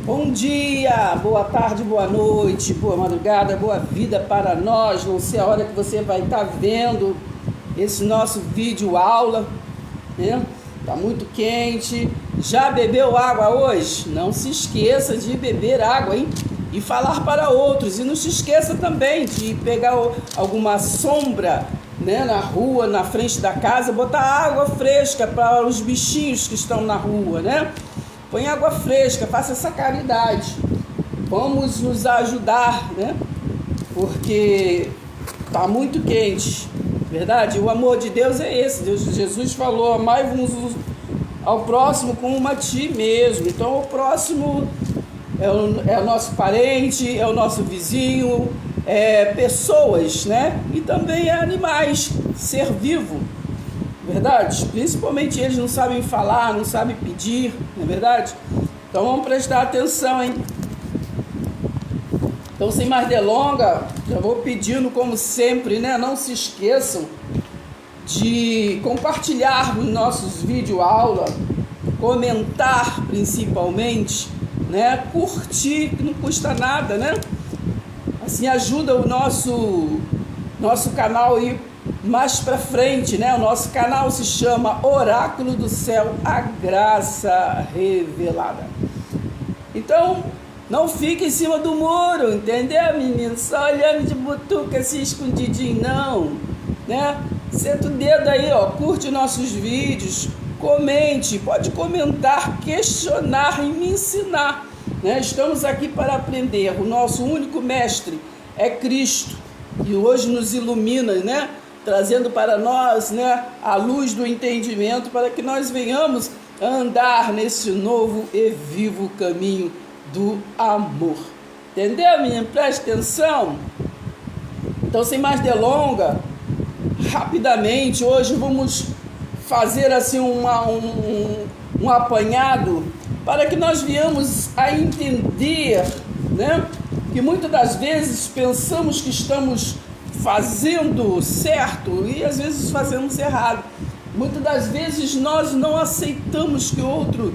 Bom dia, boa tarde, boa noite, boa madrugada, boa vida para nós. Não sei a hora que você vai estar vendo esse nosso vídeo aula, né? Tá muito quente. Já bebeu água hoje? Não se esqueça de beber água, hein? E falar para outros. E não se esqueça também de pegar alguma sombra, né, na rua, na frente da casa, botar água fresca para os bichinhos que estão na rua, né? Põe água fresca, faça essa caridade. Vamos nos ajudar, né? Porque tá muito quente, verdade? O amor de Deus é esse. Jesus falou: amai-vos ao próximo como a ti mesmo. Então o próximo é o nosso parente, é o nosso vizinho, é pessoas, né? E também é animais, ser vivo. Verdade? Principalmente eles não sabem falar, não sabem pedir, não é verdade? Então vamos prestar atenção, hein? Então, sem mais delonga, já vou pedindo, como sempre, né? Não se esqueçam de compartilhar os nossos vídeos aula, comentar principalmente, né? Curtir, que não custa nada, né? Assim ajuda o nosso canal aí mais para frente, né? O nosso canal se chama Oráculo do Céu, a Graça Revelada. Então, não fique em cima do muro, entendeu, menino? Só olhando de butuca assim, escondidinho, não, né? Senta o dedo aí, ó, curte nossos vídeos, comente, pode comentar, questionar e me ensinar, né? Estamos aqui para aprender. O nosso único mestre é Cristo, e hoje nos ilumina, né? Trazendo para nós, né, a luz do entendimento, para que nós venhamos a andar nesse novo e vivo caminho do amor. Entendeu, menino? Preste atenção. Então, sem mais delonga, rapidamente, hoje vamos fazer assim um apanhado para que nós venhamos a entender, né, que muitas das vezes pensamos que estamos fazendo certo e às vezes fazemos errado. Muitas das vezes nós não aceitamos que o outro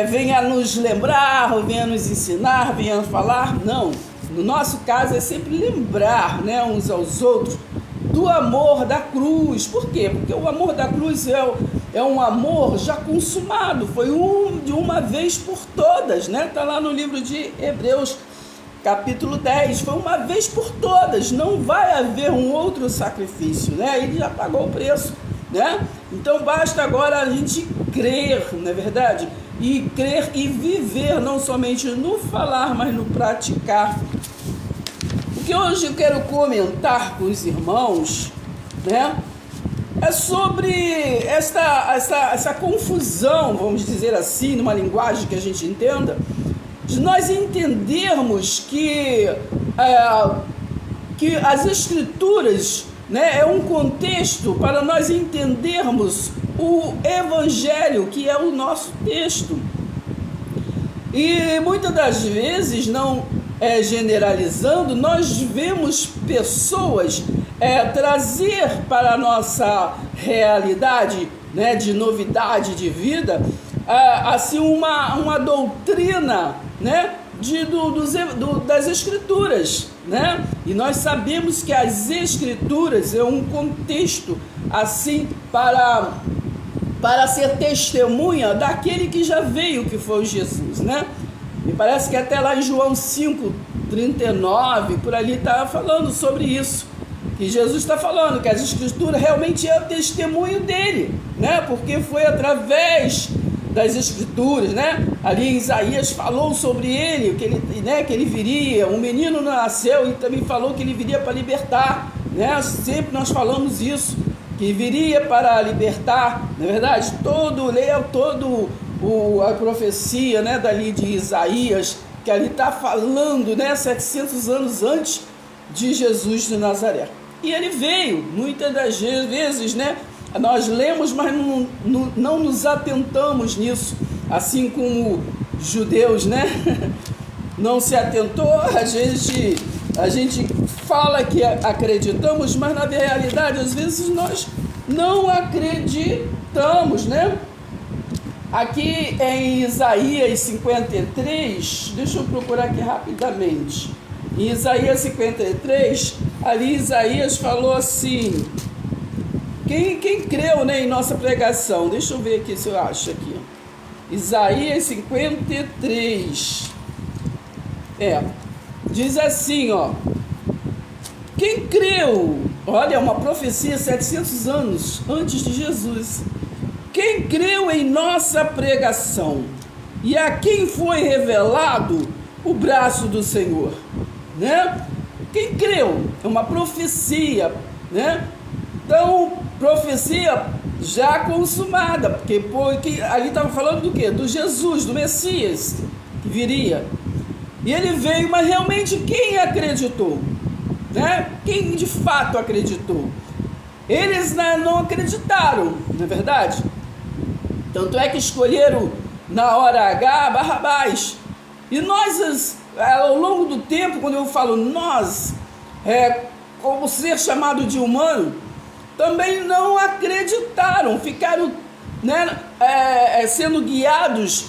venha nos lembrar, ou venha nos ensinar, venha falar. Não, no nosso caso é sempre lembrar, né, uns aos outros do amor da cruz. Por quê? Porque o amor da cruz é um amor já consumado, foi de uma vez por todas, né? Está lá no livro de Hebreus, capítulo 10, foi uma vez por todas, não vai haver um outro sacrifício, né? Ele já pagou o preço, né? Então basta agora a gente crer, não é verdade? E crer e viver, não somente no falar, mas no praticar. O que hoje eu quero comentar com os irmãos, né, é sobre essa confusão, vamos dizer assim, numa linguagem que a gente entenda, de nós entendermos que as Escrituras, né, é um contexto para nós entendermos o Evangelho, que é o nosso texto. E muitas das vezes, não generalizando, nós vemos pessoas trazer para a nossa realidade, né, de novidade de vida, assim uma doutrina, né, das Escrituras, né? E nós sabemos que as Escrituras é um contexto assim para ser testemunha daquele que já veio, que foi Jesus, né? Me parece que até lá em João 5:39, por ali está falando sobre isso, que Jesus está falando que as Escrituras realmente é o testemunho dele, né? Porque foi através das Escrituras, né? Ali em Isaías falou sobre ele, que ele viria, um menino nasceu, e também falou que ele viria para libertar, né? Sempre nós falamos isso, que viria para libertar, na verdade, a profecia, né, dali de Isaías, que ali está falando, né, 700 anos antes de Jesus de Nazaré. E ele veio, muitas das vezes, né, nós lemos, mas não nos atentamos nisso, assim como judeus, né, não se atentou. A gente fala que acreditamos, mas na realidade, às vezes, nós não acreditamos, né? aqui em Isaías 53, deixa eu procurar aqui rapidamente. Em Isaías 53, ali Isaías falou assim, quem creu, né, em nossa pregação? Deixa eu ver aqui se eu acho aqui. Isaías 53, diz assim, ó, quem creu, olha, uma profecia 700 anos antes de Jesus, quem creu em nossa pregação e a quem foi revelado o braço do Senhor, né? Quem creu, é uma profecia, né? Então, profecia já consumada, porque ali estava falando do quê? Do Jesus, do Messias, que viria. E ele veio, mas realmente quem acreditou? Né? Quem de fato acreditou? Eles não acreditaram, não é verdade? Tanto é que escolheram na hora H Barrabás. E nós, ao longo do tempo, quando eu falo nós, como ser chamado de humano, também não acreditaram, ficaram, né, sendo guiados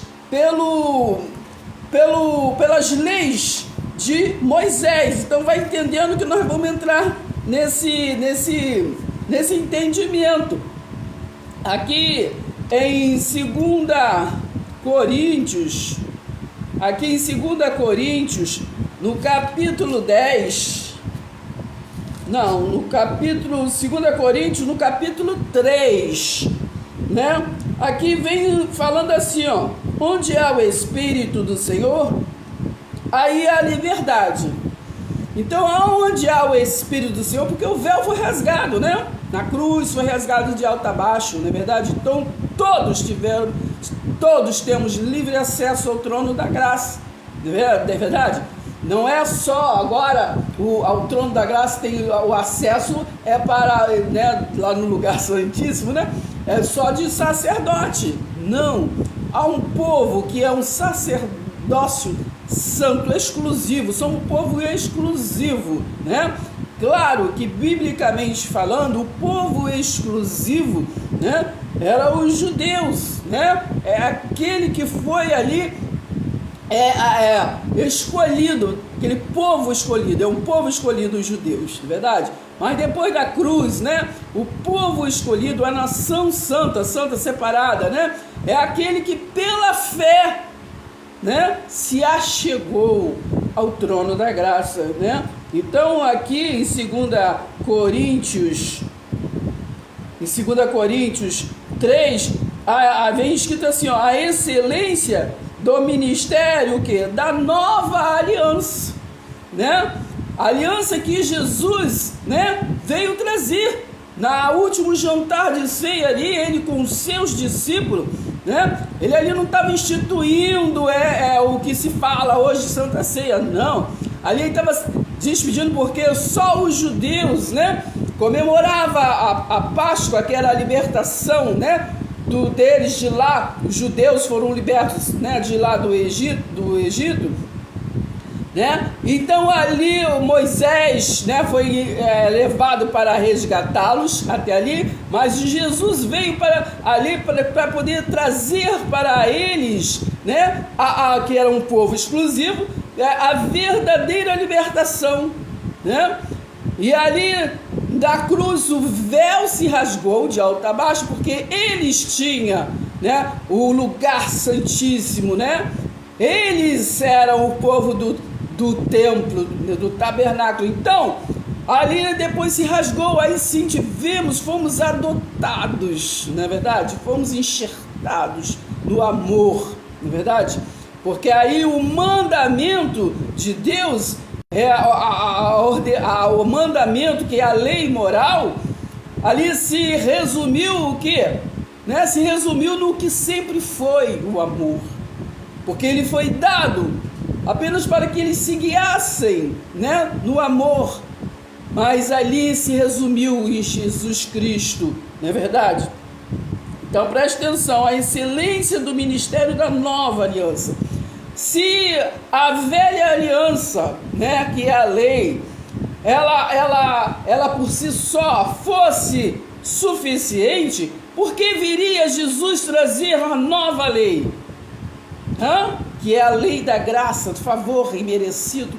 pelas leis de Moisés. Então vai entendendo que nós vamos entrar nesse entendimento. Aqui em 2 Coríntios, no capítulo 10, no capítulo 2 Coríntios, no capítulo 3, né? Aqui vem falando assim, ó, onde há o Espírito do Senhor, aí há liberdade. Então, aonde há o Espírito do Senhor, porque o véu foi rasgado, né? Na cruz foi rasgado de alto a baixo, não é verdade? Então, todos temos livre acesso ao trono da graça, não é verdade? Não é só agora ao trono da graça tem o acesso para, né, lá no lugar santíssimo, né? É só de sacerdote. Não, há um povo que é um sacerdócio santo exclusivo, são um povo exclusivo, né? Claro que biblicamente falando, o povo exclusivo, né, era os judeus, né? É aquele que foi ali escolhido, aquele povo escolhido, é um povo escolhido, os judeus, de verdade. Mas depois da cruz, né, o povo escolhido, a nação santa, separada, né, é aquele que pela fé, né, se achegou ao trono da graça, né? Então aqui em 2 Coríntios 3, vem escrito assim, ó, a excelência do ministério da nova aliança, né? A aliança que Jesus, né, veio trazer na último jantar de ceia ali, ele com os seus discípulos, né? Ele ali não estava instituindo o que se fala hoje de Santa Ceia, não. Ali ele estava despedindo porque só os judeus, né, comemorava a Páscoa, que era a libertação, né, deles de lá. Os judeus foram libertos, né, de lá do Egito, né? Então ali o Moisés, né, foi levado para resgatá-los até ali, mas Jesus veio para poder trazer para eles, né, que era um povo exclusivo, a verdadeira libertação, né? E ali da cruz o véu se rasgou de alto a baixo, porque eles tinham, né, o lugar santíssimo, né? Eles eram o povo do templo, do tabernáculo. Então, ali depois se rasgou, aí sim fomos adotados, não é verdade? Fomos enxertados no amor, não é verdade? Porque aí o mandamento de Deus, o mandamento que é a lei moral, ali se resumiu o quê? Né? Se resumiu no que sempre foi o amor. Porque ele foi dado apenas para que eles se guiassem, né, no amor. Mas ali se resumiu em Jesus Cristo, não é verdade? Então preste atenção, a excelência do ministério da nova aliança. Se a velha aliança, né, que é a lei, ela por si só fosse suficiente, Por que viria Jesus trazer uma nova lei? Que é a lei da graça, do favor imerecido,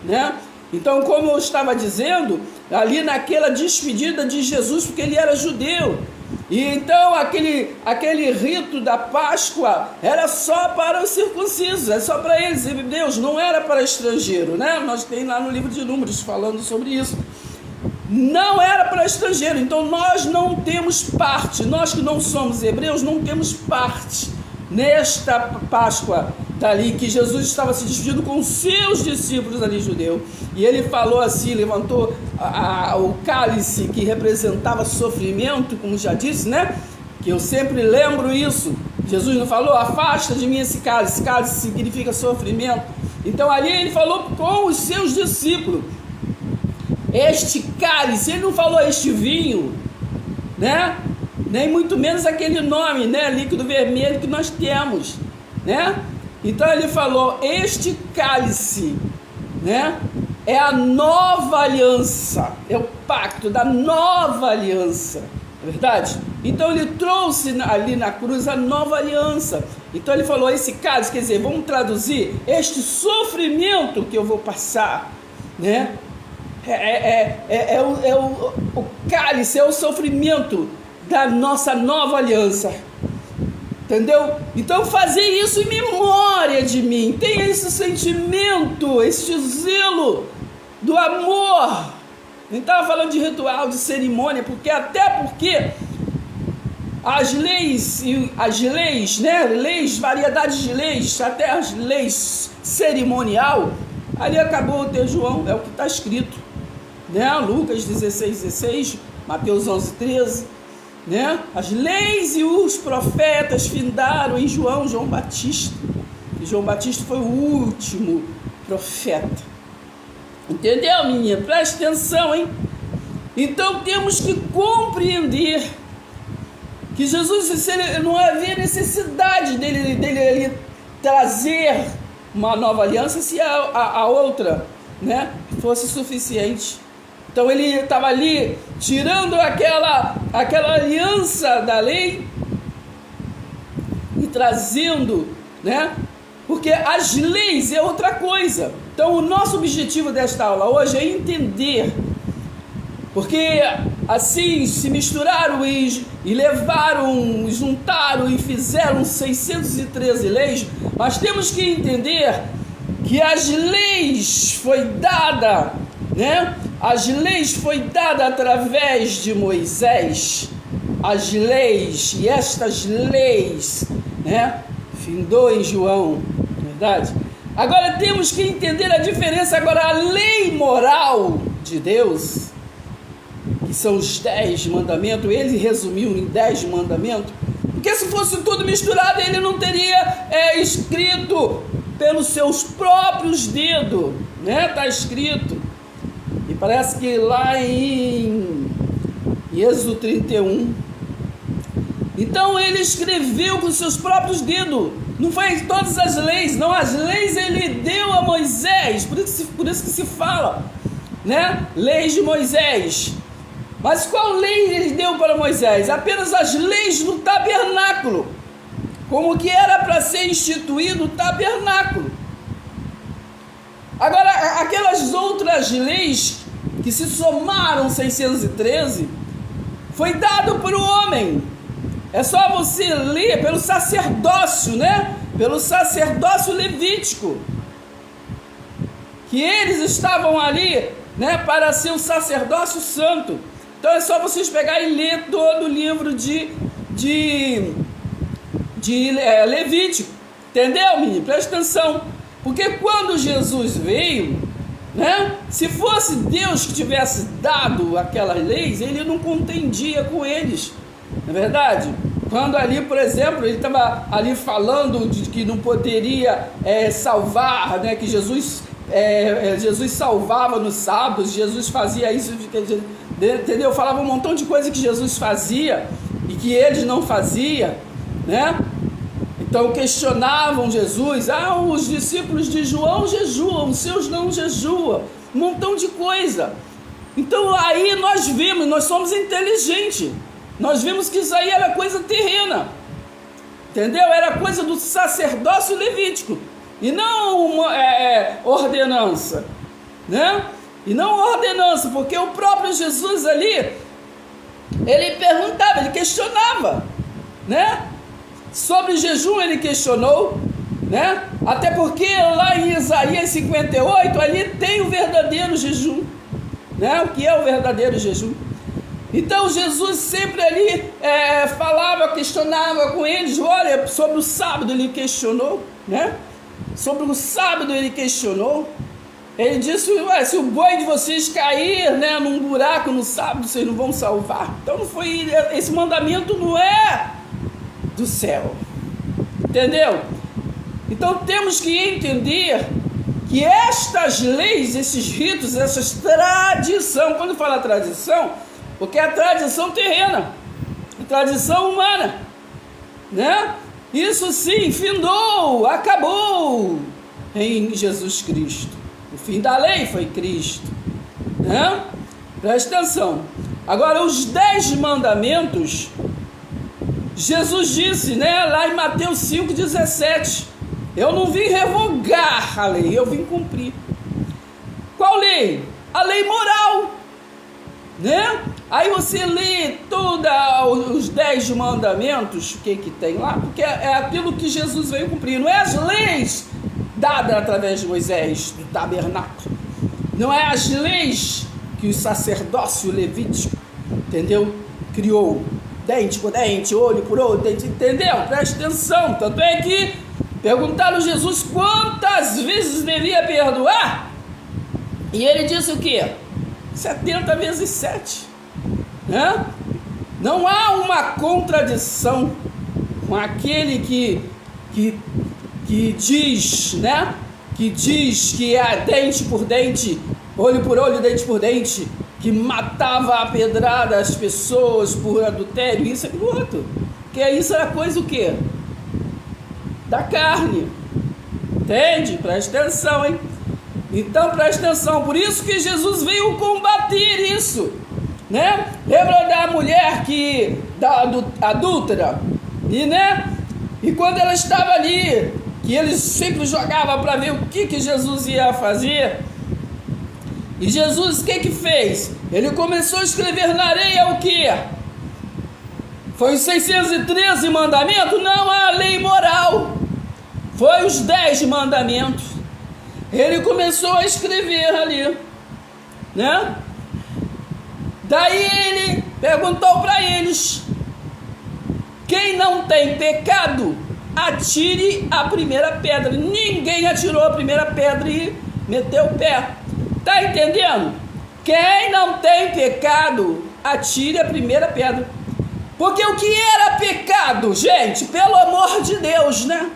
né? Então, como eu estava dizendo, ali naquela despedida de Jesus, porque ele era judeu, e então aquele rito da Páscoa era só para os circuncisos, é só para eles, hebreus, não era para estrangeiro, né? Nós tem lá no livro de Números falando sobre isso. Não era para estrangeiro, então nós não temos parte, nós que não somos hebreus, não temos parte nesta Páscoa dali, que Jesus estava se despedindo com os seus discípulos ali judeu, e ele falou assim, levantou o cálice que representava sofrimento, como já disse, né? Que eu sempre lembro isso. Jesus não falou, afasta de mim esse cálice, cálice significa sofrimento. Então ali ele falou com os seus discípulos, este cálice, ele não falou este vinho, né? Nem muito menos aquele nome, né? Líquido vermelho que nós temos, né? Então ele falou, este cálice, né? É a nova aliança, é o pacto da nova aliança, é verdade? Então ele trouxe ali na cruz a nova aliança. Então ele falou, esse cálice, quer dizer, vamos traduzir, este sofrimento que eu vou passar, né? O cálice, é o sofrimento da nossa nova aliança, entendeu? Então fazer isso em memória de mim, tenha esse sentimento, esse zelo do amor. Nem estava falando de ritual, de cerimônia, até porque as leis, né? Leis, variedades de leis, até as leis cerimonial, ali acabou o teu João, é o que está escrito, né? Lucas 16:16, Mateus 11:13, né? As leis e os profetas findaram em João Batista. E João Batista foi o último profeta. Entendeu, menina? Preste atenção, hein? Então temos que compreender que Jesus, não havia necessidade dele trazer uma nova aliança se a outra, né, fosse suficiente. Então ele estava ali tirando aquela aliança da lei e trazendo, né? Porque as leis é outra coisa. Então o nosso objetivo desta aula hoje é entender, porque assim se misturaram e levaram, juntaram e fizeram 613 leis, mas temos que entender que as leis foi dada, né? As leis foi dada através de Moisés, as leis, e estas leis, né, findou em João, verdade? Agora temos que entender a diferença, agora a lei moral de Deus, que são os 10 mandamentos, ele resumiu em 10 mandamentos, porque se fosse tudo misturado, ele não teria escrito pelos seus próprios dedos, né? Está escrito. E parece que lá em Êxodo 31. Então ele escreveu com seus próprios dedos. Não foi todas as leis, não. As leis ele deu a Moisés. Por isso que se fala, né? Leis de Moisés. Mas qual lei ele deu para Moisés? Apenas as leis do tabernáculo. Como que era para ser instituído o tabernáculo. Agora, aquelas outras leis que se somaram 613, foi dado para o homem. É só você ler pelo sacerdócio, né? Pelo sacerdócio levítico. Que eles estavam ali, né? Para ser o sacerdócio santo. Então é só vocês pegarem e ler todo o livro de Levítico. Entendeu, menino? Presta atenção. Porque quando Jesus veio, né? Se fosse Deus que tivesse dado aquelas leis, ele não contendia com eles, não é verdade? Quando ali, por exemplo, ele estava ali falando de que não poderia salvar, né? Que Jesus salvava nos sábados, Jesus fazia isso, entendeu? Falava um montão de coisa que Jesus fazia e que eles não faziam, né? Então questionavam Jesus, os discípulos de João jejuam, os seus não jejuam, um montão de coisa. Então aí nós vimos, nós somos inteligentes, Nós vimos que isso aí era coisa terrena, entendeu? Era coisa do sacerdócio levítico, e não uma ordenança, né? E não ordenança, porque o próprio Jesus ali, ele perguntava, ele questionava, né? Sobre jejum ele questionou, né? Até porque lá em Isaías 58, ali tem o verdadeiro jejum, né? O que é o verdadeiro jejum? Então Jesus sempre ali falava, questionava com eles. Olha, sobre o sábado ele questionou, né? Sobre o sábado ele questionou. Ele disse, se o boi de vocês cair, né, num buraco no sábado, vocês não vão salvar. Então não foi, esse mandamento não é do céu, entendeu? Então temos que entender que estas leis, esses ritos, essas tradição, quando fala tradição, porque é a tradição terrena, a tradição humana, né? Isso sim, findou, acabou em Jesus Cristo. O fim da lei foi Cristo, né? Presta atenção. Agora, os 10 mandamentos, Jesus disse, né, lá em Mateus 5,17, eu não vim revogar a lei, eu vim cumprir. Qual lei? A lei moral, né? Aí você lê todos os 10 mandamentos, o que tem lá? Porque é aquilo que Jesus veio cumprir, não é as leis dadas através de Moisés, do tabernáculo, não é as leis que o sacerdócio levítico, entendeu? Criou, dente por dente, olho por olho, dente, entendeu? Presta atenção, tanto é que perguntaram a Jesus quantas vezes devia perdoar, e ele disse o quê? 70 vezes 7, né? Não há uma contradição com aquele que diz, né? Que diz que é dente por dente, olho por olho, dente por dente, que matava a pedrada as pessoas por adultério, isso e aquilo outro. Que isso era coisa o quê? Da carne. Entende? Presta atenção, hein? Então presta atenção, por isso que Jesus veio combater isso, né? Lembra da mulher adúltera, e né? E quando ela estava ali, que eles sempre jogavam para ver o que Jesus ia fazer, e Jesus o que fez? Ele começou a escrever na areia o que? Foi os 613 mandamentos? Não, a lei moral, foi os 10 mandamentos. Ele começou a escrever ali, né? Daí ele perguntou para eles: quem não tem pecado, atire a primeira pedra. Ninguém atirou a primeira pedra e meteu o pé. Tá entendendo? Quem não tem pecado, atire a primeira pedra. Porque o que era pecado, gente? Pelo amor de Deus, né?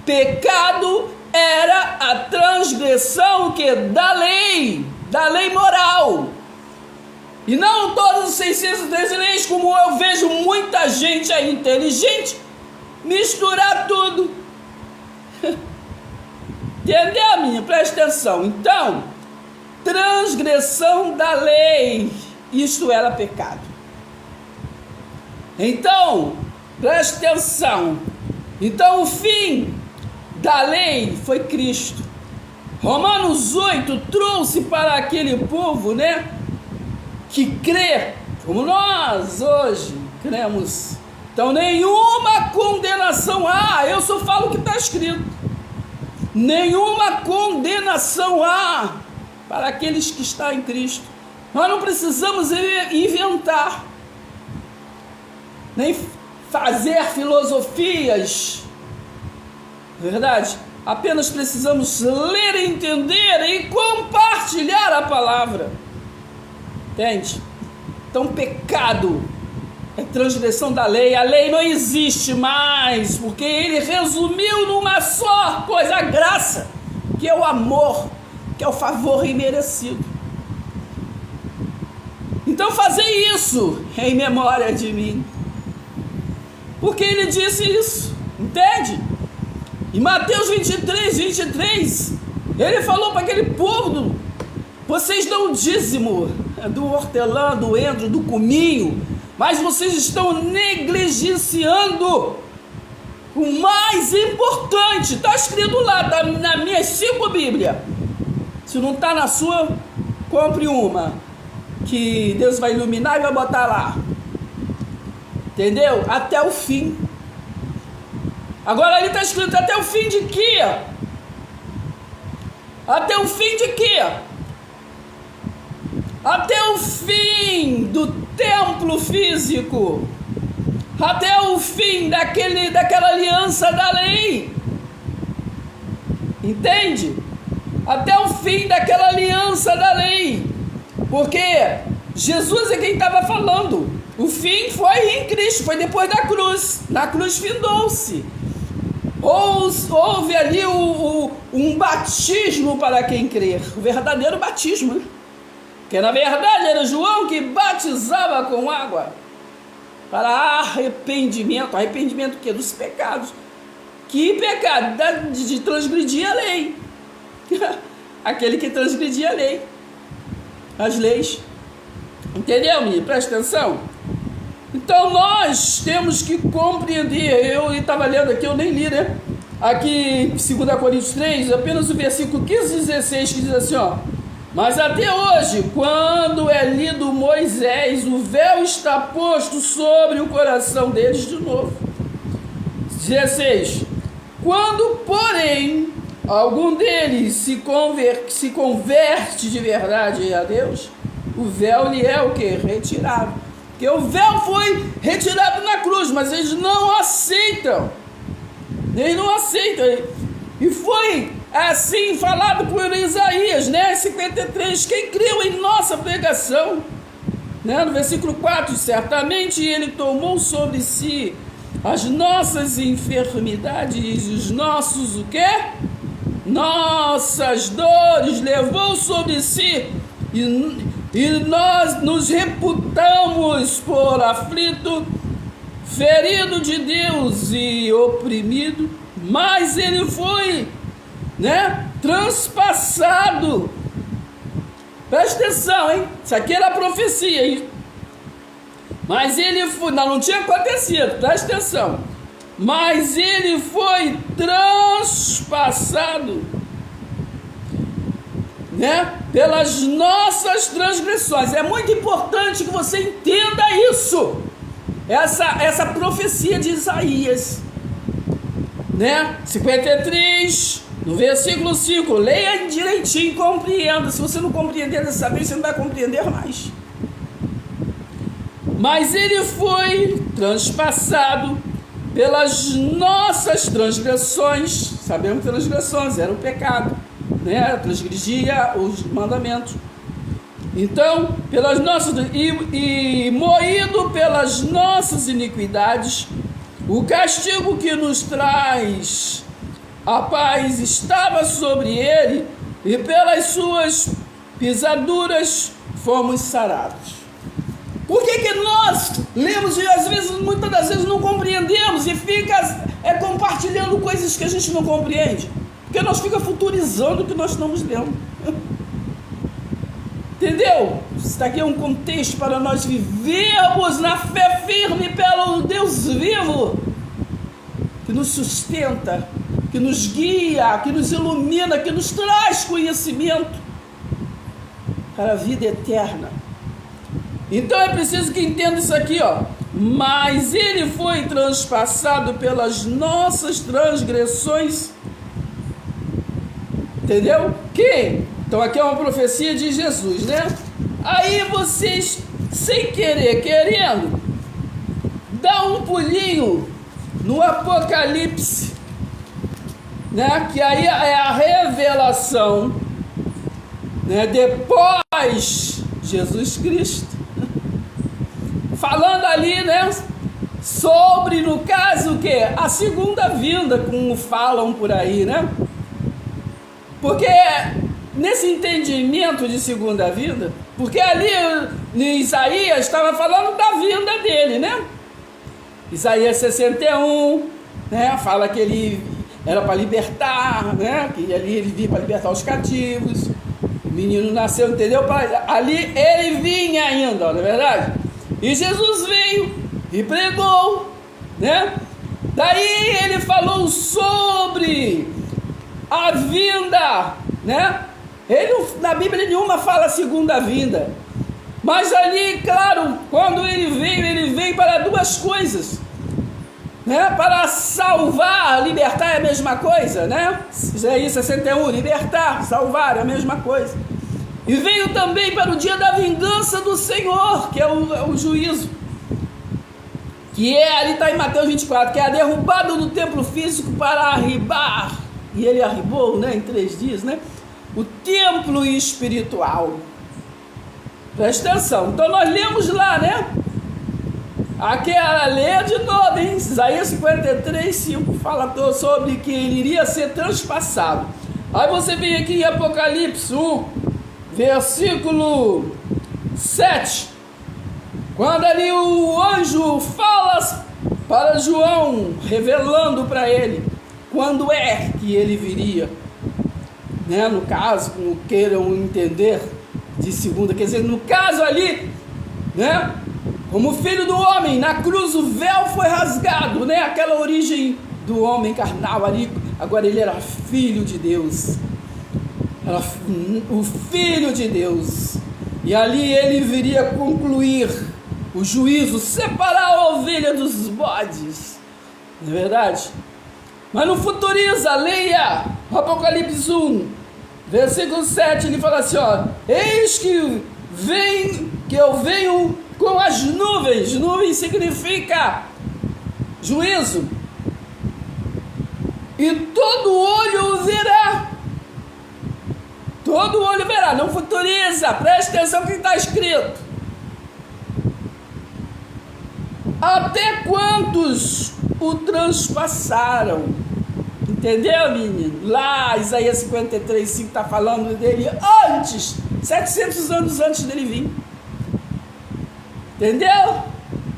Pecado era a transgressão da lei moral. E não todas as 613 leis, como eu vejo muita gente aí inteligente misturar tudo. Entendeu, minha? Presta atenção. Então, transgressão da lei, isto era pecado. Então, presta atenção. Então, o fim da lei foi Cristo. Romanos 8 trouxe para aquele povo, né, que crê, como nós hoje cremos. Então, nenhuma condenação há. Eu só falo o que está escrito. Nenhuma condenação há para aqueles que estão em Cristo. Nós não precisamos inventar, nem fazer filosofias, verdade? Apenas precisamos ler, entender e compartilhar a palavra. Entende? Então, pecado é transgressão da lei. A lei não existe mais, porque ele resumiu numa só coisa: a graça, que é o amor, que é o favor imerecido. Então, fazei isso em memória de mim, porque ele disse isso, entende? Em Mateus 23, ele falou para aquele povo: vocês dão o dízimo do hortelã, do endro, do cominho, Mas vocês estão negligenciando o mais importante. Está escrito lá, nas minhas 5 Bíblias. Se não está na sua, compre uma, que Deus vai iluminar e vai botar lá. Entendeu? Até o fim. Agora ali está escrito até o fim de quê? Até o fim de quê? Até o fim do templo físico. Até o fim daquela aliança da lei. Entende? Até o fim daquela aliança da lei. Porque Jesus é quem estava falando. O fim foi em Cristo, foi depois da cruz. Na cruz findou-se. Houve ali um batismo para quem crer. O verdadeiro batismo, né? Porque na verdade era João que batizava com água para arrependimento. Arrependimento do quê? Dos pecados. Que pecado? De transgredir a lei. Aquele que transgredia a lei. As leis. Entendeu, menino? Presta atenção. Então nós temos que compreender. Eu estava lendo aqui, eu nem li, né? Aqui, 2 Coríntios 3, apenas o versículo 15 e 16, que diz assim, ó: mas até hoje, quando é lido Moisés, o véu está posto sobre o coração deles de novo. 16. Quando, porém, algum deles se converte de verdade a Deus, o véu lhe é o que? Retirado. Porque o véu foi retirado na cruz, mas eles não aceitam. Eles não aceitam. E foi assim falado por Isaías, né? 53, quem creu em nossa pregação, né? No versículo 4, certamente ele tomou sobre si as nossas enfermidades, os nossos o quê? Nossas dores, levou sobre si, e nós nos reputamos por aflito, ferido de Deus e oprimido, mas ele foi, né, transpassado. Presta atenção, hein? Isso aqui era profecia, hein? Mas ele foi, não tinha acontecido, presta atenção. Mas ele foi transpassado, né, pelas nossas transgressões. É muito importante que você entenda isso. Essa profecia de Isaías, né? 53, no versículo 5. Leia direitinho e compreenda. Se você não compreender dessa vez, você não vai compreender mais. Mas ele foi transpassado pelas nossas transgressões. Sabemos que transgressões era o pecado, né? Transgredia os mandamentos. Então, pelas nossas e moído pelas nossas iniquidades, o castigo que nos traz a paz estava sobre ele, e pelas suas pisaduras fomos sarados. Por que nós lemos e às vezes, muitas das vezes não compreendemos e fica compartilhando coisas que a gente não compreende? Porque nós fica futurizando o que nós estamos lendo. Entendeu? Isso aqui é um contexto para nós vivermos na fé firme pelo Deus vivo, que nos sustenta, que nos guia, que nos ilumina, que nos traz conhecimento para a vida eterna. Então é preciso que entenda isso aqui, ó. Mas ele foi transpassado pelas nossas transgressões. Entendeu? Quem? Então aqui é uma profecia de Jesus, né? Aí vocês, sem querer, querendo, dá um pulinho no Apocalipse, né? Que aí é a revelação, né? Depois Jesus Cristo, falando ali, né? Sobre, no caso, o quê? A segunda vinda, como falam por aí, né? Porque nesse entendimento de segunda vinda, porque ali em Isaías estava falando da vinda dele, né? Isaías 61, né? Fala que ele era para libertar, né? Que ali ele vinha para libertar os cativos. O menino nasceu, entendeu? Ali ele vinha ainda, não é verdade? E Jesus veio e pregou, né? Daí ele falou sobre a vinda, né? Ele, na Bíblia nenhuma fala segunda vinda. Mas ali, claro, quando ele veio para duas coisas, né? Para salvar, libertar é a mesma coisa, né? Isaías 61, libertar, salvar é a mesma coisa. E veio também para o dia da vingança do Senhor, que é o juízo. Que é, ali está em Mateus 24, que é a derrubada do templo físico para arribar. E ele arribou, né, em 3 dias, né? O templo espiritual. Presta atenção. Então nós lemos lá, né? Aquela leia de novo, hein? Isaías 53, 5 fala sobre que ele iria ser transpassado. Aí você vem aqui em Apocalipse 1, versículo 7, quando ali o anjo fala para João, revelando para ele quando é que ele viria, né? No caso, como queiram entender, de segunda, quer dizer, no caso ali, né? Como filho do homem, na cruz o véu foi rasgado, né? Aquela origem do homem carnal ali, agora ele era filho de Deus, era o filho de Deus, e ali ele viria concluir o juízo, separar a ovelha dos bodes, não é verdade? Mas não futuriza, leia Apocalipse 1, versículo 7, ele fala assim, ó: eis que eu venho com as nuvens. Nuvem significa juízo, e todo olho verá. Todo olho verá, não futuriza, preste atenção no que está escrito. Até quantos o transpassaram? Entendeu, menino? Lá, Isaías 53, 5 está falando dele antes, 700 anos antes dele vir. Entendeu?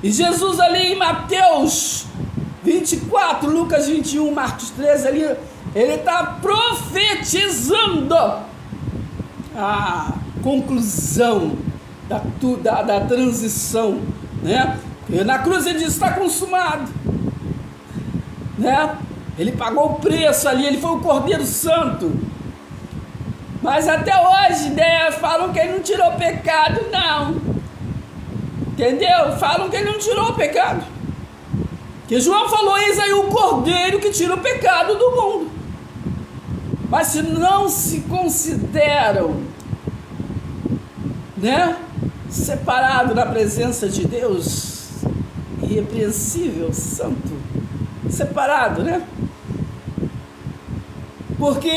E Jesus ali em Mateus 24, Lucas 21, Marcos 13, ali, ele está profetizando a conclusão da transição, né? E na cruz ele diz: está consumado, né? Ele pagou o preço ali, ele foi o Cordeiro Santo. Mas até hoje, né, falam que ele não tirou pecado, não. Entendeu? Falam que ele não tirou o pecado. Que João falou: eis aí o Cordeiro que tira o pecado do mundo. Mas se não se consideram, né, separado da presença de Deus, irrepreensível, santo, separado, né? Porque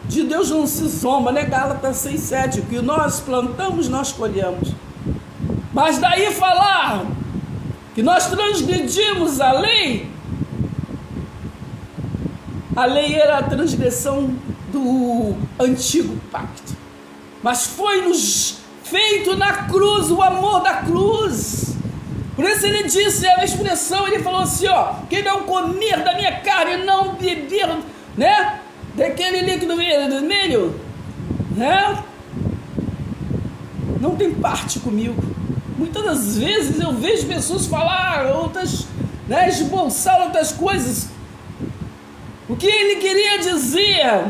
de Deus não se zomba, né? Gálatas 6,7, o que nós plantamos, nós colhemos. Mas daí falar que nós transgredimos a lei era a transgressão do antigo pacto, mas foi-nos feito na cruz o amor da cruz. Por isso ele disse a expressão, ele falou assim, ó: quem não comer da minha carne e não beber, né, daquele líquido vermelho, né, não tem parte comigo. Muitas das vezes eu vejo pessoas falar outras, né, esboçar outras coisas. O que ele queria dizer,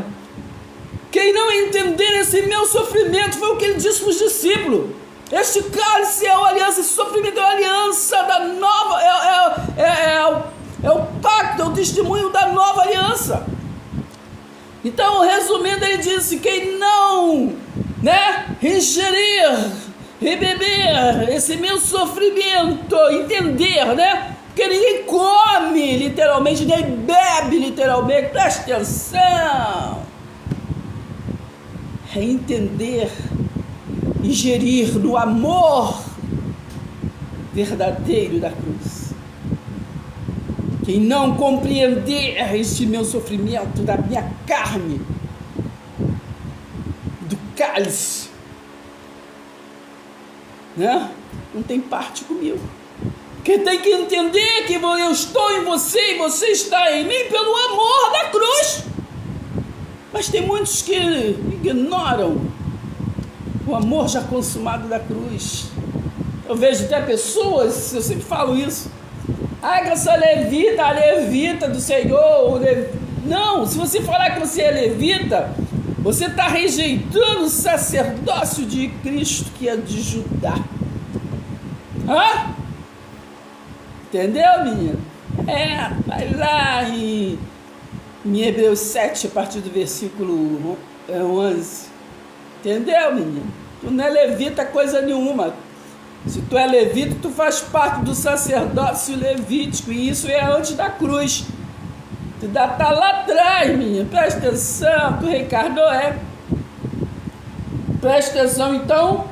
quem não entender esse meu sofrimento, foi o que ele disse para os discípulos: este cálice é a aliança, esse sofrimento é a aliança da nova, é o pacto, é o testemunho da nova aliança. Então, resumindo, ele disse: quem não, né, ingerir e beber esse meu sofrimento, entender, né, porque ninguém come literalmente, nem bebe literalmente, preste atenção, é entender, ingerir no amor verdadeiro da cruz. Quem não compreender este meu sofrimento, da minha carne, do cálice, né, não tem parte comigo. Porque tem que entender que eu estou em você e você está em mim pelo amor da cruz. Mas tem muitos que ignoram o amor já consumado da cruz. Eu vejo até pessoas, eu sempre falo isso. Ah, que eu sou levita, a levita do Senhor. Não, se você falar que você é levita, você está rejeitando o sacerdócio de Cristo, que é de Judá. Hã? Entendeu, menino? Vai lá em Hebreus 7, a partir do versículo 11. Entendeu, menino? Tu não é levita coisa nenhuma. Se tu é levita, tu faz parte do sacerdócio levítico, e isso é antes da cruz. Tu ainda tá lá atrás, menino. Presta atenção, tu reencarnou, Presta atenção, então.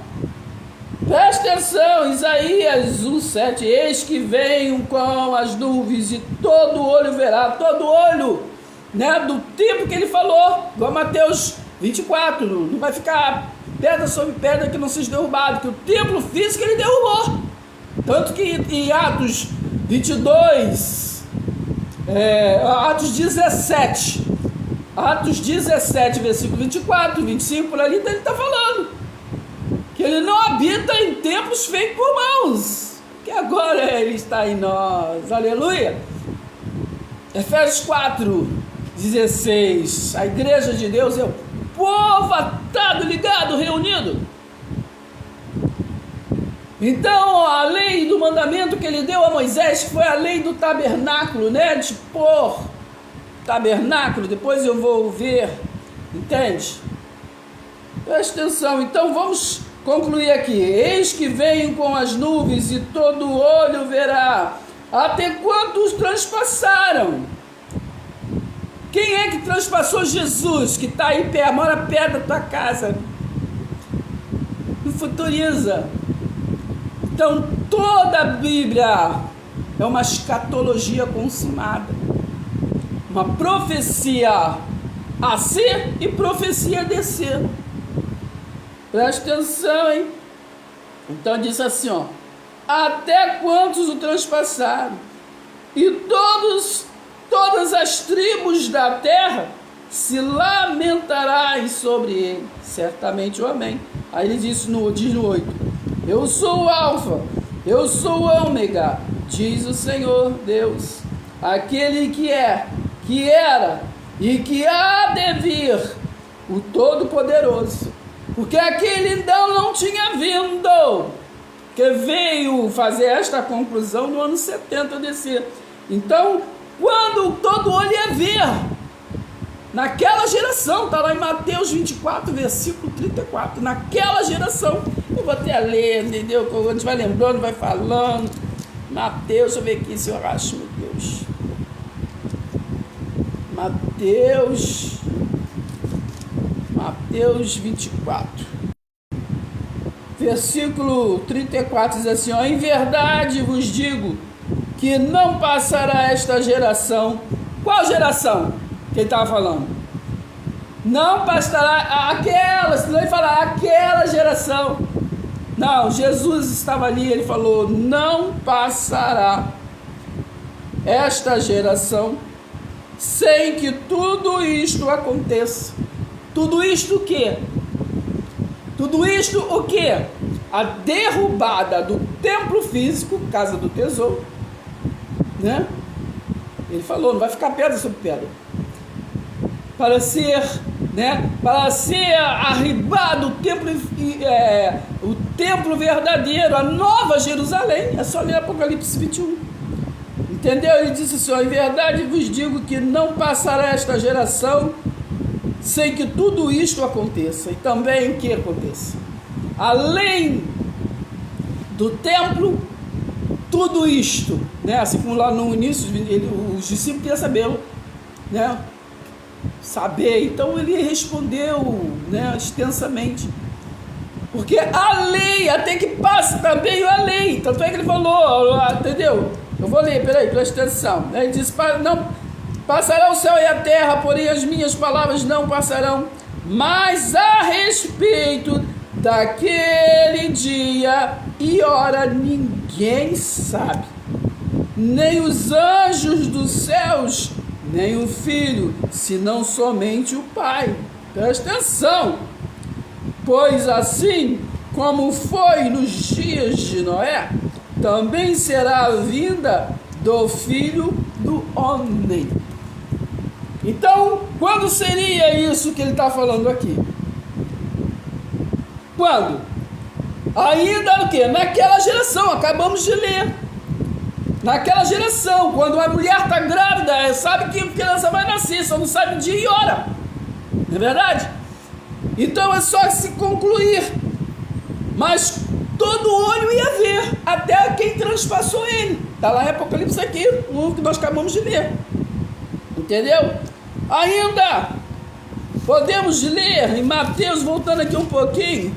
Presta atenção, Isaías 1,7. Eis que venho com as nuvens e todo olho verá, todo olho, né, do tempo que ele falou, igual Mateus 24, não vai ficar pedra sobre pedra que não seja derrubado, que o templo físico ele derrubou. Tanto que em Atos 22, Atos 17, versículo 24, 25, por ali ele está falando que ele não habita em templos feitos por mãos, que agora ele está em nós. Aleluia. Efésios 4, 16. A igreja de Deus é o povo atado, ligado, reunido. Então a lei do mandamento que ele deu a Moisés foi a lei do tabernáculo, né? De pôr tabernáculo. Depois eu vou ver, entende? Presta atenção. Então vamos concluir aqui. Eis que venho com as nuvens e todo olho verá, até quantos transpassaram. Quem é que transpassou Jesus, que está aí perto, mora perto da tua casa? Não futuriza. Então, toda a Bíblia é uma escatologia consumada. Uma profecia a ser e profecia a descer. Presta atenção, hein? Então, diz assim, ó. Até quantos o transpassaram? E todas as tribos da terra se lamentarão sobre ele. Certamente o amém. Aí ele diz no 8: eu sou o alfa, eu sou o ômega, diz o Senhor Deus, aquele que é, que era e que há de vir, o Todo-Poderoso. Porque aquele então não tinha vindo, que veio fazer esta conclusão no ano 70 desse. Então, quando todo olho ia ver, naquela geração, está lá em Mateus 24, versículo 34, naquela geração, eu vou até ler, entendeu? A gente vai lembrando, vai falando. Mateus, deixa eu ver aqui se eu acho, meu Deus. Mateus 24, versículo 34, diz assim, ó, em verdade vos digo, que não passará esta geração. Qual geração que ele estava falando? Não passará aquela, senão ele fala aquela geração. Não, Jesus estava ali, ele falou, não passará esta geração sem que tudo isto aconteça. Tudo isto o quê? Tudo isto o quê? A derrubada do templo físico, casa do tesouro, né? Ele falou, não vai ficar pedra sobre pedra. Para ser, né? Para ser arribado o templo verdadeiro, a nova Jerusalém. É só ler Apocalipse 21. Entendeu? Ele disse assim, ó, em verdade vos digo que não passará esta geração sem que tudo isto aconteça. E também o que aconteça? Além do templo, tudo isto, né? Assim como lá no início, os discípulos queriam saber, né? Então ele respondeu, né, extensamente. Porque a lei, até que passe também a lei. Tanto é que ele falou, entendeu? Eu vou ler, peraí, presta atenção. Ele disse, não passará o céu e a terra, porém as minhas palavras não passarão. Mas a respeito daquele dia e hora ninguém sabe, nem os anjos dos céus, nem o Filho, senão somente o Pai. Presta atenção. Pois assim como foi nos dias de Noé, também será a vinda do Filho do Homem. Então, quando seria isso que ele está falando aqui? Quando? Ainda o quê? Naquela geração, acabamos de ler. Naquela geração, quando a mulher está grávida, sabe que criança vai nascer, só não sabe dia e hora. Não é verdade? Então é só se concluir. Mas todo olho ia ver, até quem transpassou ele. Está lá em Apocalipse aqui, o que nós acabamos de ler. Entendeu? Ainda podemos ler em Mateus, voltando aqui um pouquinho,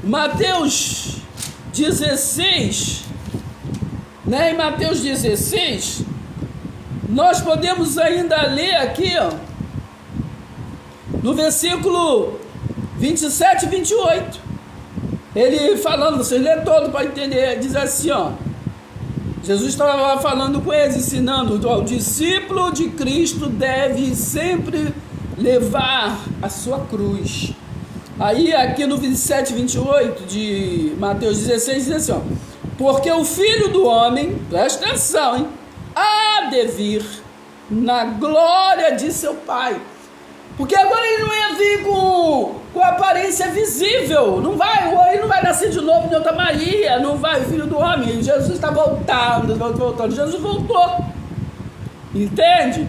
Mateus 16, né? Em Mateus 16, nós podemos ainda ler aqui, ó, no versículo 27 e 28, ele falando, vocês lêem todo para entender, diz assim, ó, Jesus estava falando com eles, ensinando, o discípulo de Cristo deve sempre levar a sua cruz. Aí aqui no 27 e 28 de Mateus 16 diz assim, ó, porque o Filho do Homem, presta atenção, hein, há de vir na glória de seu Pai. Porque agora ele não ia vir com aparência visível, ele não vai nascer de novo de outra Maria, não vai, o Filho do Homem, Jesus está voltando, Jesus voltou, entende?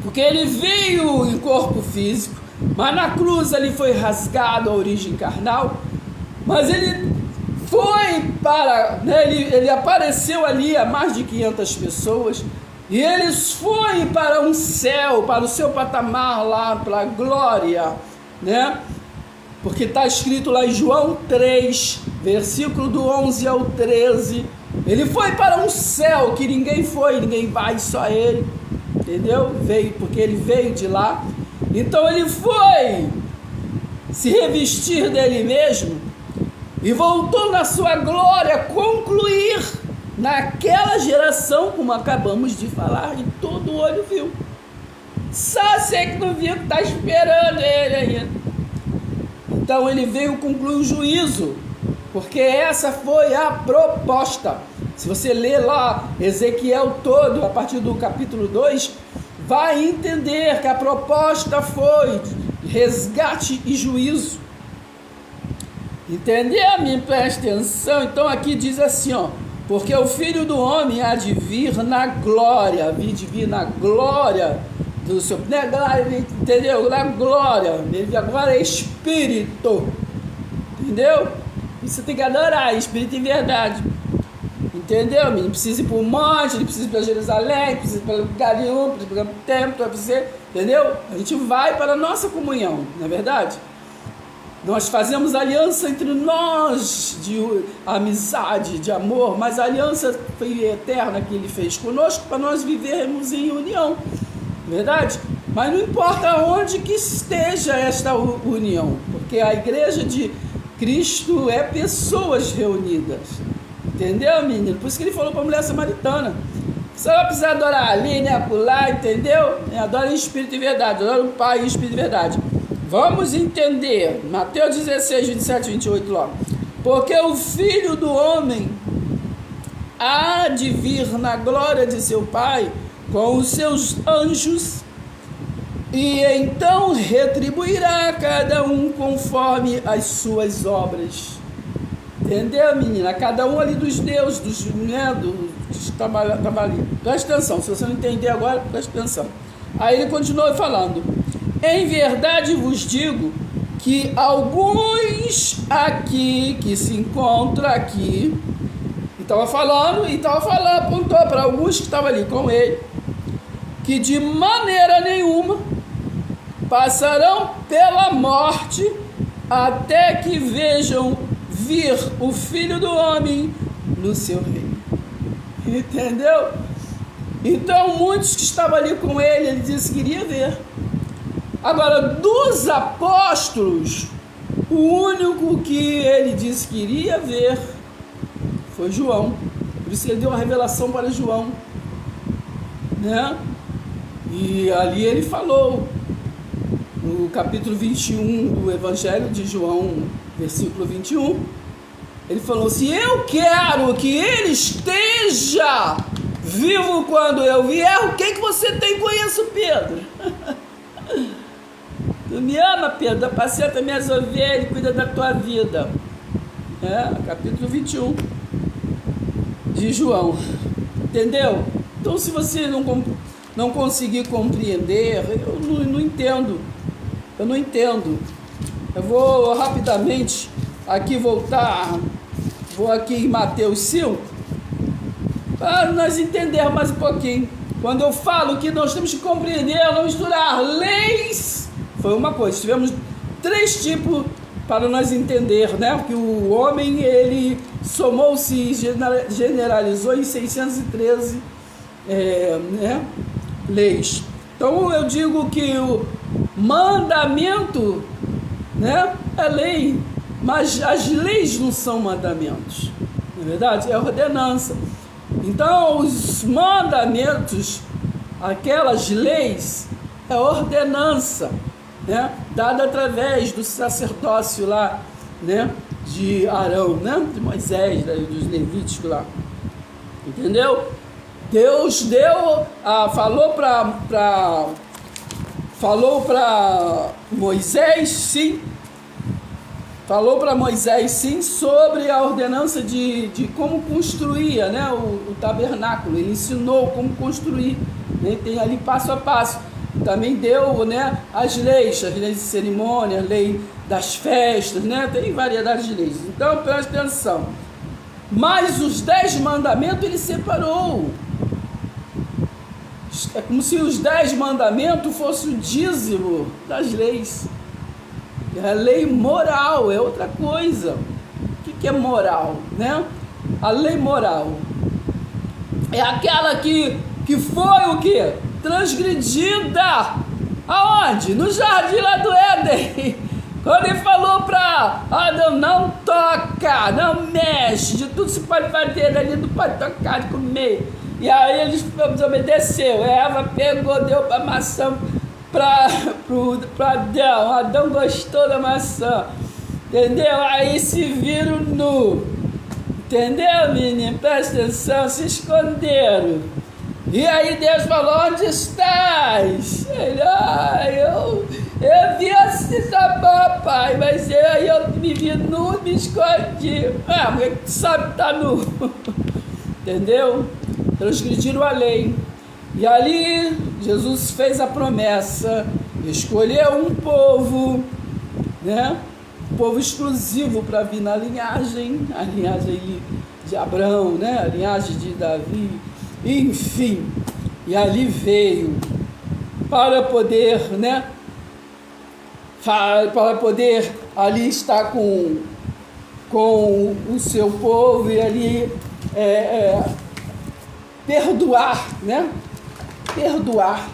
Porque ele veio em corpo físico, mas na cruz ele foi rasgado a origem carnal, mas ele foi para, né, ele apareceu ali a mais de 500 pessoas, e eles foi para um céu, para o seu patamar lá, para a glória, né? Porque está escrito lá em João 3, versículo do 11 ao 13, ele foi para um céu que ninguém foi, ninguém vai, só ele, entendeu? Veio, porque ele veio de lá, então ele foi se revestir dele mesmo, e voltou na sua glória, concluir naquela geração, como acabamos de falar, e todo olho viu. Só você que não viu, que está esperando ele ainda. Então ele veio concluir o juízo, porque essa foi a proposta. Se você ler lá Ezequiel todo, a partir do capítulo 2, vai entender que a proposta foi resgate e juízo. Entendeu? Me presta atenção. Então aqui diz assim, ó, porque o Filho do Homem há de vir na glória, vir na glória do seu, né, entendeu? Na glória, ele agora é Espírito, entendeu? E você tem que adorar, Espírito em verdade, entendeu? Não precisa ir para o monte, não precisa ir para Jerusalém, não precisa ir para lugar nenhum, precisa ir para o templo, entendeu? A gente vai para a nossa comunhão, não é verdade? Nós fazemos aliança entre nós, de amizade, de amor, mas a aliança foi eterna que ele fez conosco para nós vivermos em união, verdade? Mas não importa onde que esteja esta união, porque a igreja de Cristo é pessoas reunidas, entendeu, menino? Por isso que ele falou para a mulher samaritana, você vai precisar adorar ali, né, acolá, entendeu? Adora em espírito e verdade, adora o Pai em espírito e verdade. Vamos entender, Mateus 16, 27 e 28 logo. Porque o Filho do Homem há de vir na glória de seu Pai com os seus anjos, e então retribuirá a cada um conforme as suas obras. Entendeu, menina? Cada um ali dos deuses, dos trabalhadores. Presta atenção, se você não entender agora, presta atenção. Aí ele continua falando, em verdade vos digo que alguns aqui, que se encontram aqui, estava falando, apontou para alguns que estavam ali com ele, que de maneira nenhuma passarão pela morte até que vejam vir o Filho do Homem no seu reino. Entendeu? Então muitos que estavam ali com ele disse que queria ver. Agora, dos apóstolos, o único que ele disse que iria ver foi João. Por isso ele deu uma revelação para João, né? E ali ele falou, no capítulo 21 do Evangelho de João, versículo 21, ele falou assim: eu quero que ele esteja vivo quando eu vier. O que você tem com isso, Pedro? Tu me ama, Pedro, apacenta minhas ovelhas e cuida da tua vida. Capítulo 21 de João. Entendeu? Então, se você não conseguir compreender, eu não entendo. Eu não entendo. Eu vou rapidamente aqui voltar. Vou aqui em Mateus 5, para nós entendermos mais um pouquinho. Quando eu falo que nós temos que compreender, não misturar leis, foi uma coisa. Tivemos 3 tipos para nós entender, né? Que o homem, ele somou-se e generalizou em 613 leis. Então eu digo que o mandamento, né, é lei, mas as leis não são mandamentos, não é verdade? É ordenança. Então os mandamentos, aquelas leis, é ordenança, né, dada através do sacerdócio lá, né, de Arão, né, de Moisés, dos Levíticos lá, entendeu? Deus falou para Moisés, sim, sobre a ordenança de como construía, né, o tabernáculo. Ele ensinou como construir, né, tem ali passo a passo. Também deu, né, as leis de cerimônia, a lei das festas, né, tem variedade de leis. Então, preste atenção. Mas os 10 mandamentos ele separou. É como se os 10 mandamentos fossem o dízimo das leis. A lei moral é outra coisa. O que é moral, né? A lei moral é aquela que foi o quê? Transgredida. Aonde? No jardim lá do Éden. Quando ele falou para Adão: não toca, não mexe, de tudo se pode fazer ali, não pode tocar, de comer. E aí ele desobedeceu. Eva pegou, deu a maçã para Adão. Adão gostou da maçã, entendeu? Aí se viram nu, entendeu, menino? Presta atenção, se esconderam. E aí Deus falou: onde estás? Ele: eu vi assim, tá bom, pai, mas eu me vi nu, me escondi. Mas tu sabe que tá nu. Entendeu? Transgrediram a lei. E ali Jesus fez a promessa, escolheu um povo, né? Um povo exclusivo para vir na linhagem, a linhagem de Abraão, né? A linhagem de Davi, enfim. E ali veio para poder, né? Para poder ali estar com o seu povo e ali perdoar, né? Perdoar.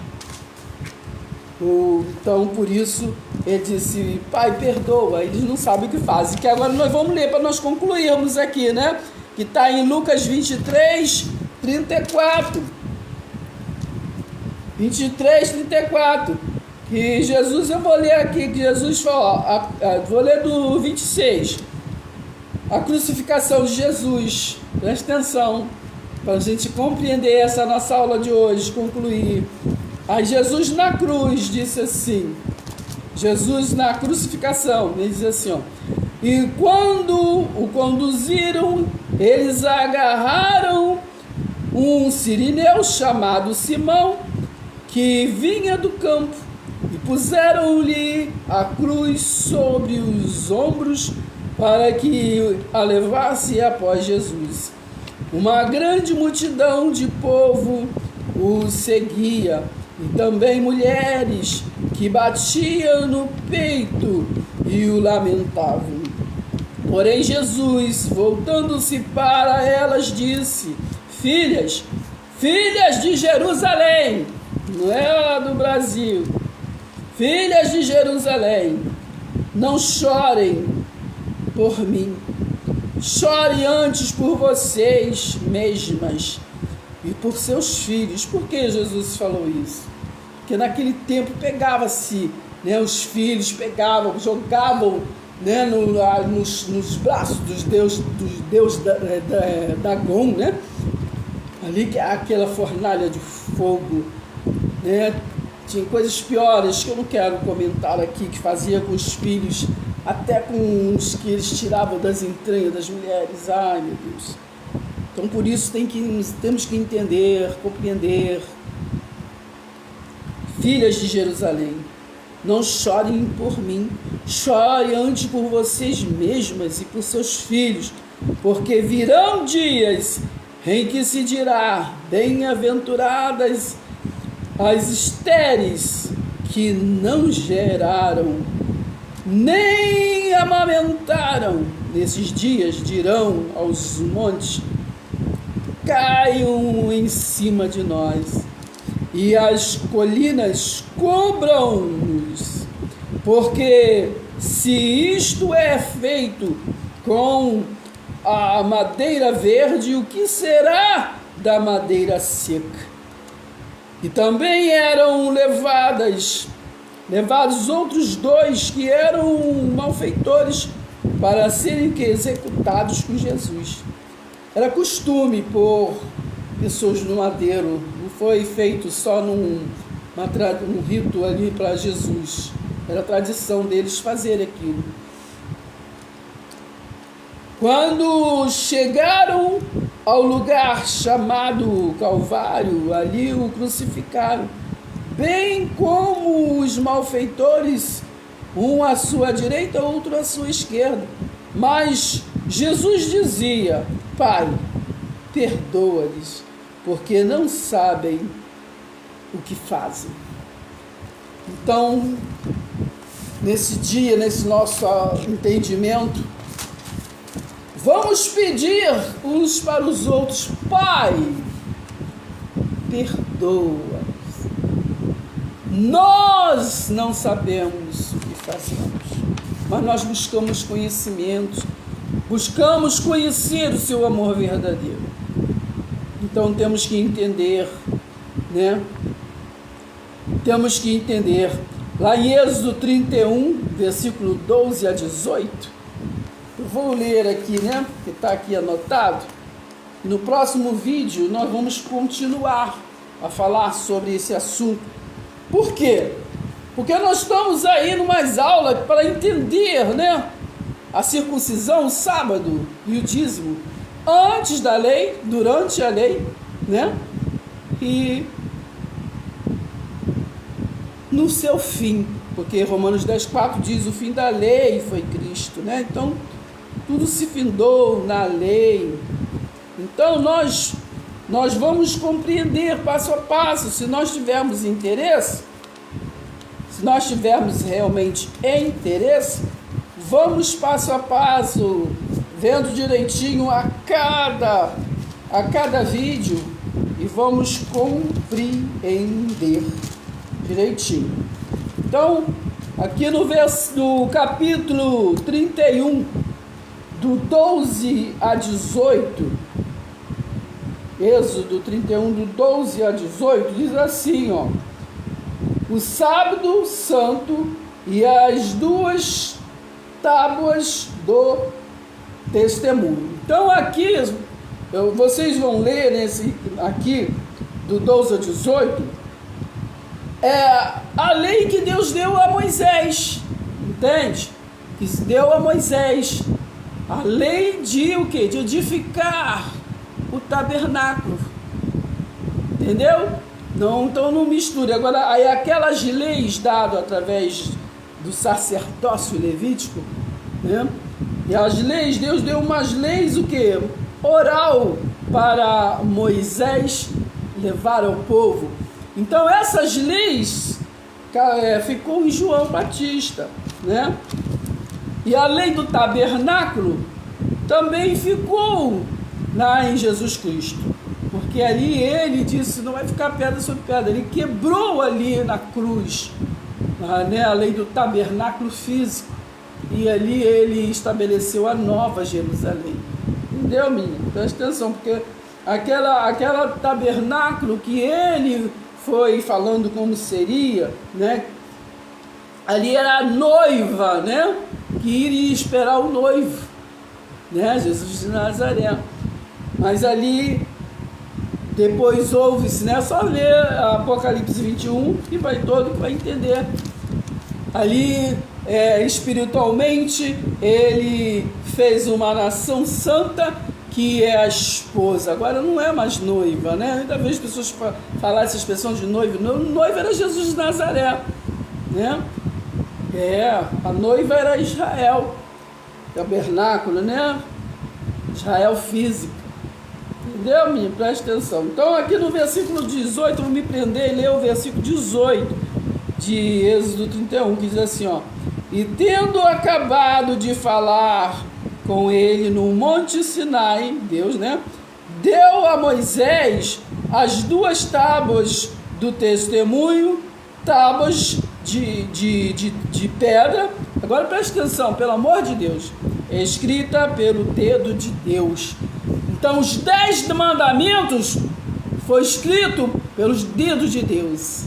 Então, por isso, ele disse: pai, perdoa. Eles não sabem o que fazem. Que agora nós vamos ler para nós concluirmos aqui, né? Que está em Lucas 23, 34. 23, 34. Que Jesus, eu vou ler aqui, que Jesus falou, vou ler do 26. A crucificação de Jesus. Presta atenção, para a gente compreender essa nossa aula de hoje, concluir. Aí Jesus na cruz disse assim, Jesus na crucificação, ele diz assim, ó: e quando o conduziram, eles agarraram um sirineu chamado Simão, que vinha do campo, e puseram-lhe a cruz sobre os ombros para que a levasse após Jesus. Uma grande multidão de povo o seguia, e também mulheres que batiam no peito e o lamentavam. Porém Jesus, voltando-se para elas, disse: filhas de Jerusalém, não é lá do Brasil, filhas de Jerusalém, não chorem por mim, chore antes por vocês mesmas e por seus filhos. Por que Jesus falou isso? Porque naquele tempo pegava-se, né, os filhos pegavam, jogavam né, nos braços dos deus Dagon, né? Ali que aquela fornalha de fogo, né? Tinha coisas piores que eu não quero comentar aqui, que fazia com os filhos, até com os que eles tiravam das entranhas das mulheres. Ai, meu Deus. Então, por isso temos que entender, compreender. Filhas de Jerusalém, não chorem por mim, chorem antes por vocês mesmas e por seus filhos, porque virão dias em que se dirá: bem-aventuradas as estéreis que não geraram, nem amamentaram. Nesses dias dirão aos montes: caiam em cima de nós, e as colinas cubram-nos, porque se isto é feito com a madeira verde, o que será da madeira seca? E também eram levados outros 2 que eram malfeitores para serem executados com Jesus. Era costume pôr pessoas no madeiro, não foi feito só num rito ali para Jesus, era tradição deles fazer aquilo. Quando chegaram ao lugar chamado Calvário, ali o crucificaram, bem como os malfeitores, um à sua direita, outro à sua esquerda. Mas Jesus dizia: Pai, perdoa-lhes, porque não sabem o que fazem. Então, nesse dia, nesse nosso entendimento, vamos pedir uns para os outros: Pai, perdoa. Nós não sabemos o que fazemos, mas nós buscamos conhecimento, buscamos conhecer o seu amor verdadeiro. Então temos que entender, né? Temos que entender. Lá em Êxodo 31, versículo 12 a 18, eu vou ler aqui, né? Que está aqui anotado. No próximo vídeo nós vamos continuar a falar sobre esse assunto. Por quê? Porque nós estamos aí numas aulas para entender, né? A circuncisão, o sábado e o dízimo, antes da lei, durante a lei, né? E no seu fim, porque Romanos 10,4 diz: o fim da lei foi Cristo, né? Então, tudo se findou na lei. Então, nós vamos compreender passo a passo, se nós tivermos interesse, se nós tivermos realmente interesse, vamos passo a passo, vendo direitinho a cada vídeo, e vamos compreender direitinho. Então, aqui no capítulo 31, do 12 a 18, Êxodo 31, do 12 a 18, diz assim, ó: o sábado santo e as 2 tábuas do testemunho. Então aqui, vocês vão ler nesse aqui, do 12 a 18, é a lei que Deus deu a Moisés, entende? Que deu a Moisés a lei de o quê? De edificar o tabernáculo, entendeu? Não, então não misture. Agora, aí aquelas leis dadas através do sacerdócio levítico, né? E as leis, Deus deu umas leis, o quê? Oral, para Moisés levar ao povo. Então essas leis ficou em João Batista, né? E a lei do tabernáculo também ficou lá em Jesus Cristo, porque ali ele disse: não vai ficar pedra sobre pedra. Ele quebrou ali na cruz, né, a lei do tabernáculo físico, e ali ele estabeleceu a nova Jerusalém. Entendeu, menino? Presta atenção, porque aquela tabernáculo que ele foi falando como seria, né? Ali era a noiva, né? que iria esperar o noivo, né? Jesus de Nazaré. Mas ali, depois ouve-se, né? Só ler Apocalipse 21 e vai entender. Ali, espiritualmente, ele fez uma nação santa, que é a esposa. Agora não é mais noiva, né? Ainda vejo pessoas falar essa expressão de noivo. Noiva era Jesus de Nazaré, né? A noiva era Israel, tabernáculo, né? Israel físico. Entendeu, menino? Presta atenção. Então, aqui no versículo 18, vou me prender e ler o versículo 18 de Êxodo 31, que diz assim, ó: e tendo acabado de falar com ele no Monte Sinai, Deus, né? Deu a Moisés as 2 tábuas do testemunho, tábuas de pedra. Agora presta atenção, pelo amor de Deus, escrita pelo dedo de Deus. Então, os 10 mandamentos foi escrito pelos dedos de Deus.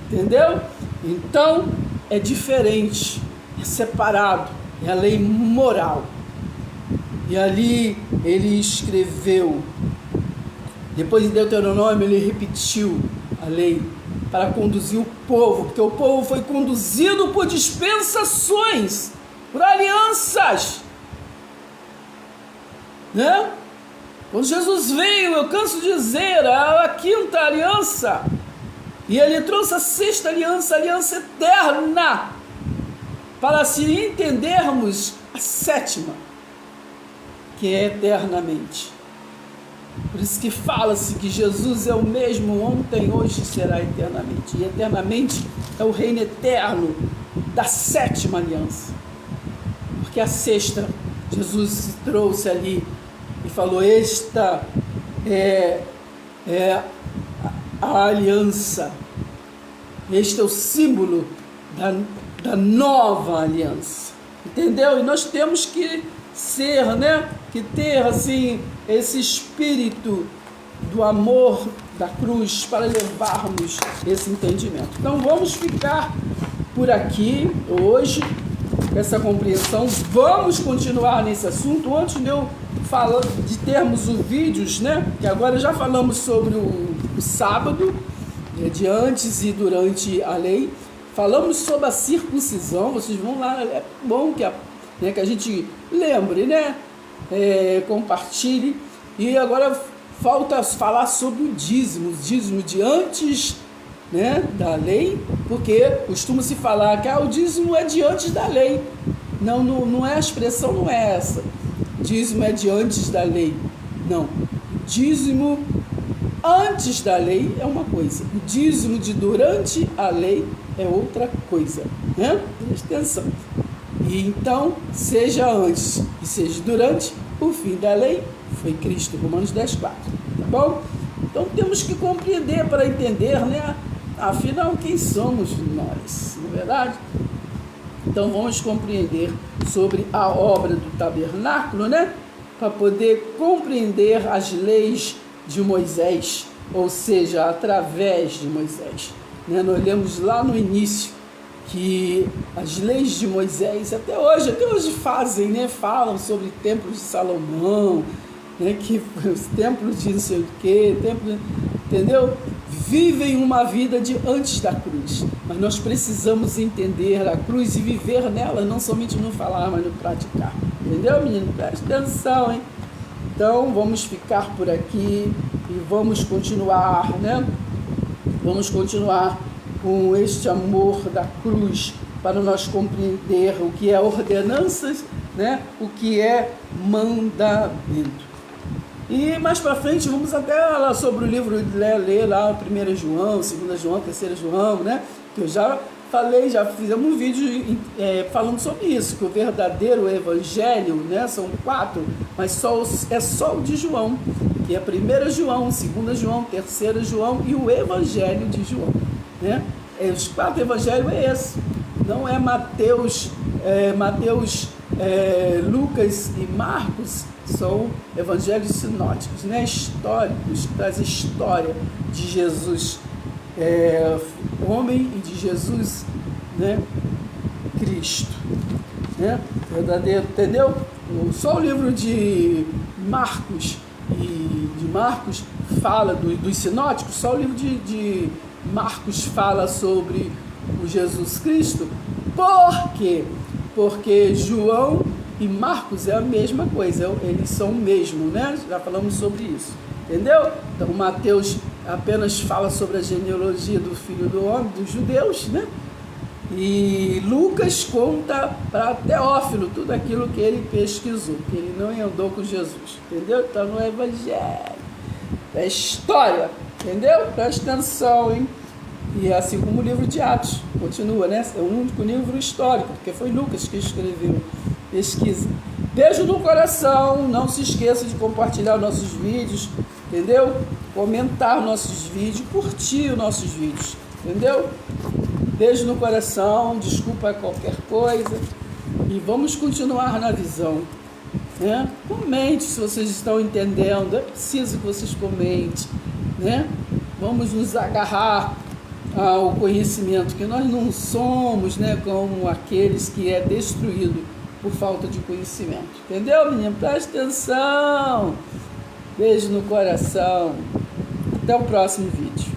Entendeu? Então, é diferente, é separado, é a lei moral. E ali ele escreveu, depois de Deuteronômio ele repetiu a lei para conduzir o povo, porque o povo foi conduzido por dispensações, por alianças, né? Quando Jesus veio, eu canso de dizer, a 5ª aliança, e ele trouxe a 6ª aliança, a aliança eterna, para se entendermos a 7ª, que é eternamente. Por isso que fala-se que Jesus é o mesmo ontem, hoje e será eternamente. E eternamente é o reino eterno da 7ª aliança. Porque a 6ª, Jesus trouxe ali e falou, esta é a aliança. Este é o símbolo da nova aliança. Entendeu? E nós temos que ser, né? Que ter, assim, esse espírito do amor da cruz para levarmos esse entendimento. Então, vamos ficar por aqui hoje, com essa compreensão. Vamos continuar nesse assunto. Antes de eu falar, de termos os vídeos, né? Que agora já falamos sobre o sábado, de antes e durante a lei. Falamos sobre a circuncisão. Vocês vão lá, é bom que a gente lembre, né? Compartilhe. E agora falta falar sobre o dízimo de antes, né, da lei, porque costuma-se falar que o dízimo é de antes da lei. Não é, a expressão não é essa. Dízimo é de antes da lei. Não. Dízimo antes da lei é uma coisa. O dízimo de durante a lei é outra coisa, né? Presta atenção. E então, seja antes e seja durante, o fim da lei foi Cristo, Romanos 10:4, tá bom? Então temos que compreender para entender, né? Afinal, quem somos nós, não é verdade? Então vamos compreender sobre a obra do tabernáculo, né? Para poder compreender as leis de Moisés, ou seja, através de Moisés, né? Nós lemos lá no início que as leis de Moisés até hoje fazem, né? Falam sobre templos de Salomão, né? Que os templos de não sei o quê, entendeu? Vivem uma vida de antes da cruz, mas nós precisamos entender a cruz e viver nela, não somente no falar, mas no praticar. Entendeu, menino? Preste atenção, hein? Então vamos ficar por aqui e vamos continuar, né? Vamos continuar com este amor da cruz, para nós compreender o que é ordenanças, né? O que é mandamento. E mais para frente vamos até lá sobre o livro, ler lá 1 João, 2 João, 3 João, né? Que eu já falei, já fizemos um vídeo falando sobre isso, que o verdadeiro evangelho, né? São 4, mas é só o de João, que é 1 João, 2 João, 3 João e o evangelho de João, né? Os 4 evangelhos é esse, não é Mateus, Lucas e Marcos, são evangelhos sinóticos, né? Históricos, que traz a história de Jesus, homem, e de Jesus, né? Cristo. né? Verdadeiro, entendeu? Só o livro de Marcos fala dos sinóticos, só o livro de Marcos fala sobre o Jesus Cristo. Por quê? Porque João e Marcos é a mesma coisa, eles são o mesmo, né? Já falamos sobre isso, entendeu? Então Mateus apenas fala sobre a genealogia do Filho do Homem, dos judeus, né? E Lucas conta para Teófilo tudo aquilo que ele pesquisou, que ele não andou com Jesus, entendeu? Então no Evangelho, é história, entendeu? Presta atenção, hein? E assim como o livro de Atos, continua, né? É o único livro histórico, porque foi Lucas que escreveu. Pesquisa. Beijo no coração, não se esqueça de compartilhar nossos vídeos, entendeu? Comentar nossos vídeos, curtir os nossos vídeos, entendeu? Beijo no coração, desculpa qualquer coisa e vamos continuar na visão, né? Comente se vocês estão entendendo, é preciso que vocês comentem, né? Vamos nos agarrar ao conhecimento, que nós não somos, né, como aqueles que é destruído por falta de conhecimento, entendeu, menino? Presta atenção, beijo no coração, até o próximo vídeo.